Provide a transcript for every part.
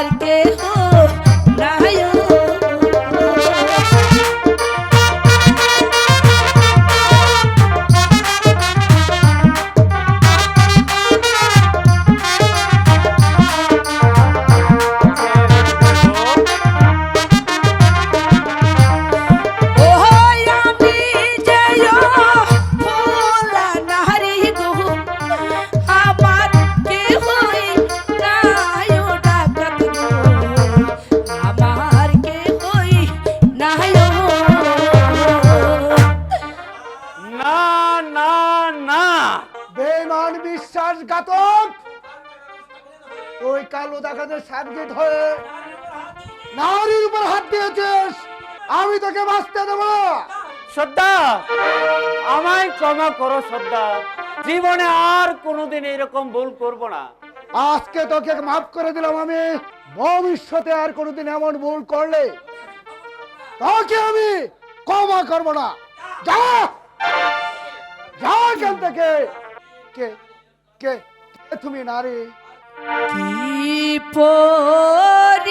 আমার কেহ নাই বিশ্বাসঘাতক ওই কালো ডাকাতের সার্জিত হয়ে নারীর উপর হাত দিয়েছিস, আমি তোকে বাঁচতে দেবো না। সর্দার আমায় ক্ষমা করো সর্দার, জীবনে আর কোনোদিন এরকম ভুল করব না। আজকে তোকে মাফ করে দিলাম, আমি ভবিষ্যতে আর কোনোদিন এমন ভুল করলে তোকে আমি ক্ষমা করব না। যা যা এখান থেকে। কে কে কে তুমি নারী? কি পরিচয়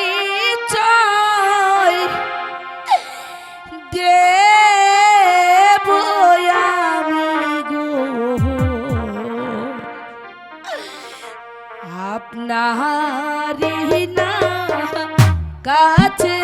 দেব আমি গো আপনারি না কাছে